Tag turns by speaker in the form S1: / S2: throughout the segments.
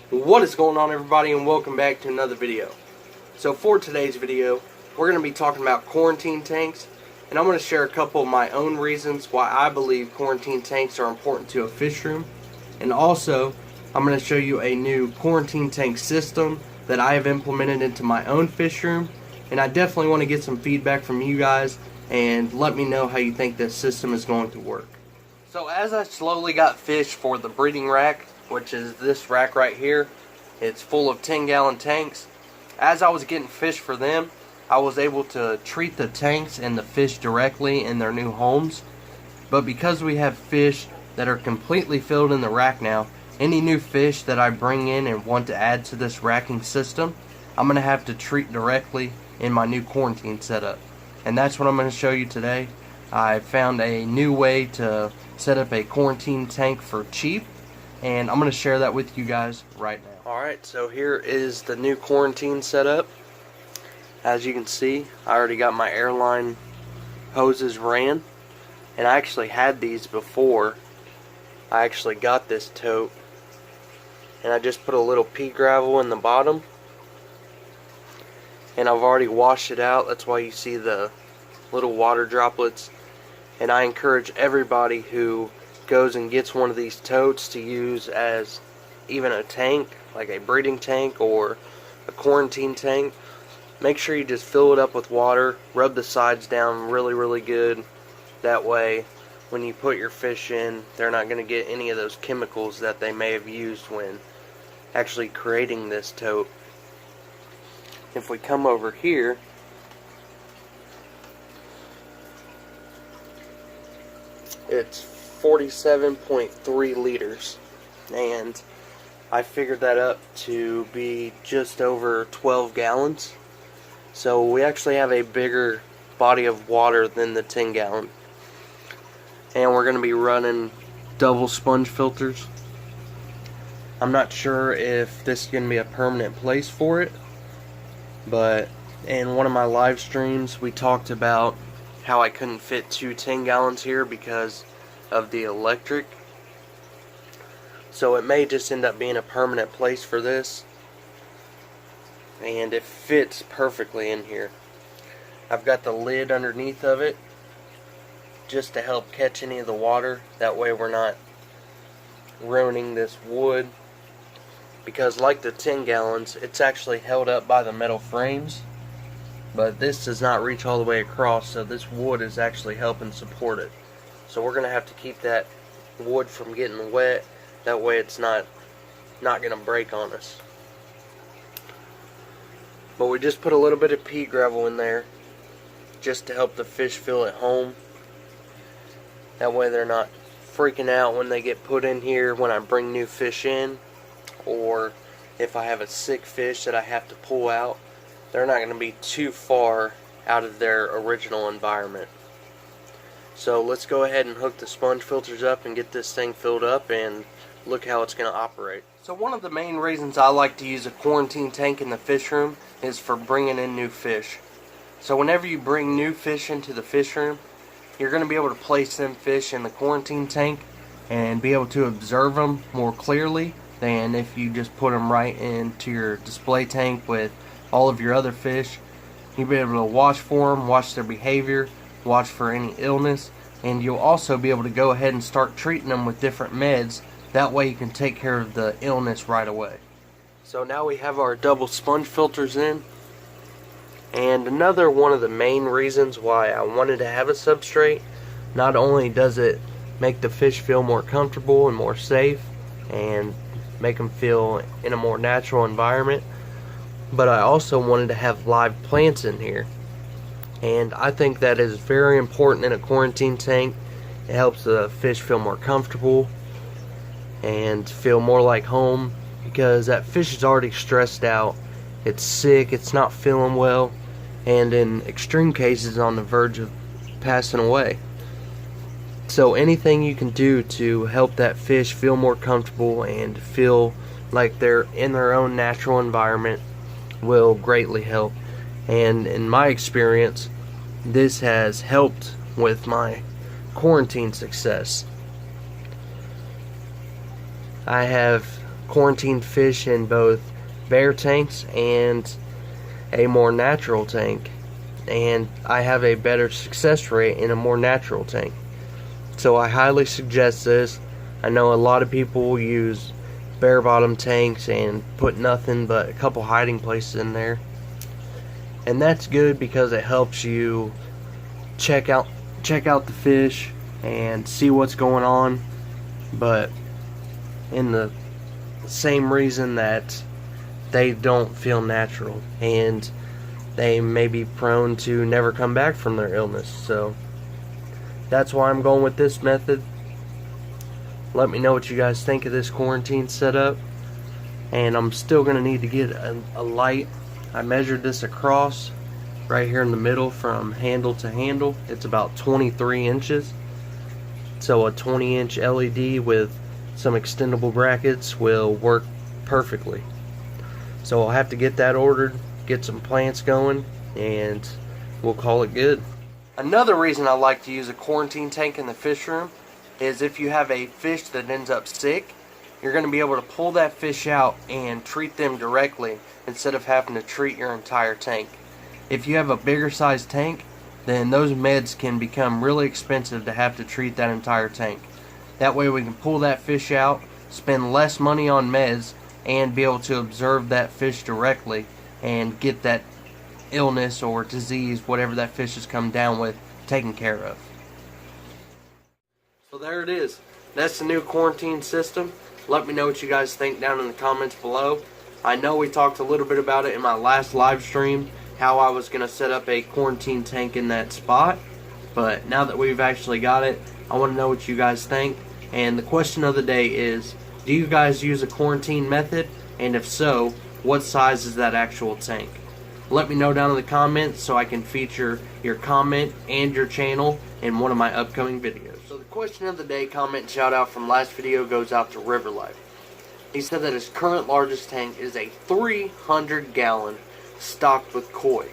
S1: What is going on, everybody, and welcome back to another video. So for today's video, we're going to be talking about quarantine tanks, and I'm going to share a couple of my own reasons why I believe quarantine tanks are important to a fish room. And also, I'm going to show you a new quarantine tank system that I have implemented into my own fish room, and I definitely want to get some feedback from you guys and let me know how you think this system is going to work. So as I slowly got fish for the breeding rack, which is this rack right here, it's full of 10-gallon tanks. As I was getting fish for them, I was able to treat the tanks and the fish directly in their new homes. But because we have fish that are completely filled in the rack now, any new fish that I bring in and want to add to this racking system, I'm going to have to treat directly in my new quarantine setup. And that's what I'm going to show you today. I found a new way to set up a quarantine tank for cheap, and I'm going to share that with you guys right now. Alright, so here is the new quarantine setup. As you can see, I already got my airline hoses ran, and I actually had these before I actually got this tote, and I just put a little pea gravel in the bottom, and I've already washed it out. That's why you see the little water droplets. And I encourage everybody who goes and gets one of these totes to use as even a tank, like a breeding tank or a quarantine tank. Make sure you just fill it up with water, rub the sides down really good. That way when you put your fish in, they're not going to get any of those chemicals that they may have used when actually creating this tote. If we come over here, it's 47.3 liters, and I figured that up to be just over 12 gallons. So we actually have a bigger body of water than the 10 gallon. And we're going to be running double sponge filters. I'm not sure if this is going to be a permanent place for it, but in one of my live streams we talked about how I couldn't fit two 10 gallons here because of the electric. So it may just end up being a permanent place for this, and it fits perfectly in here. I've got the lid underneath of it just to help catch any of the water. That way we're not ruining this wood, because like the 10 gallons, it's actually held up by the metal frames, but this does not reach all the way across, so this wood is actually helping support it. So we're going to have to keep that wood from getting wet. That way it's not going to break on us. But we just put a little bit of pea gravel in there just to help the fish feel at home. That way they're not freaking out when they get put in here when I bring new fish in, or if I have a sick fish that I have to pull out. They're not going to be too far out of their original environment. So let's go ahead and hook the sponge filters up and get this thing filled up and look how it's going to operate. So one of the main reasons I like to use a quarantine tank in the fish room is for bringing in new fish. So whenever you bring new fish into the fish room, you're going to be able to place them fish in the quarantine tank and be able to observe them more clearly than if you just put them right into your display tank with all of your other fish. You'll be able to watch for them, watch their behavior, watch for any illness, and you'll also be able to go ahead and start treating them with different meds. That way you can take care of the illness right away. So now we have our double sponge filters in. And another one of the main reasons why I wanted to have a substrate, not only does it make the fish feel more comfortable and more safe and make them feel in a more natural environment, but I also wanted to have live plants in here. And I think that is very important in a quarantine tank. It helps the fish feel more comfortable and feel more like home, because that fish is already stressed out, it's sick, it's not feeling well, and in extreme cases on the verge of passing away. So anything you can do to help that fish feel more comfortable and feel like they're in their own natural environment will greatly help. And in my experience, this has helped with my quarantine success. I have quarantine fish in both bear tanks and a more natural tank, and I have a better success rate in a more natural tank. So I highly suggest this. I know a lot of people use bare bottom tanks and put nothing but a couple hiding places in there, and that's good because it helps you check out the fish and see what's going on, but in the same reason that they don't feel natural and they may be prone to never come back from their illness. So that's why I'm going with this method. Let me know what you guys think of this quarantine setup. And I'm still going to need to get a light. I measured this across right here in the middle from handle to handle. It's about 23 inches. So a 20-inch LED with some extendable brackets will work perfectly. So I'll have to get that ordered, get some plants going, and we'll call it good. Another reason I like to use a quarantine tank in the fish room is if you have a fish that ends up sick, you're going to be able to pull that fish out and treat them directly instead of having to treat your entire tank. If you have a bigger size tank, then those meds can become really expensive to have to treat that entire tank. That way we can pull that fish out, spend less money on meds, and be able to observe that fish directly and get that illness or disease, whatever that fish has come down with, taken care of. So there it is. That's the new quarantine system. Let me know what you guys think down in the comments below. I know we talked a little bit about it in my last live stream, how I was going to set up a quarantine tank in that spot, but now that we've actually got it, I want to know what you guys think. And the question of the day is, do you guys use a quarantine method? And if so, what size is that actual tank? Let me know down in the comments so I can feature your comment and your channel in one of my upcoming videos. So the question of the day comment and shout out from last video goes out to River Life. He said that his current largest tank is a 300-gallon stocked with koi.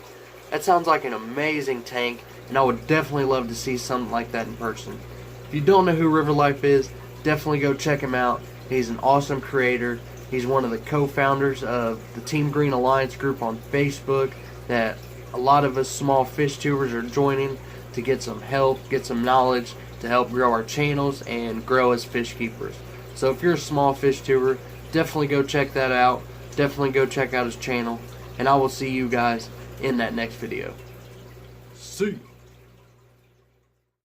S1: That sounds like an amazing tank, and I would definitely love to see something like that in person. If you don't know who River Life is, definitely go check him out. He's an awesome creator. He's one of the co-founders of the Team Green Alliance group on Facebook that a lot of us small fish tubers are joining to get some help, get some knowledge to help grow our channels and grow as fish keepers. So if you're a small fish tuber, definitely go check that out. Definitely go check out his channel. And I will see you guys in that next video. See you.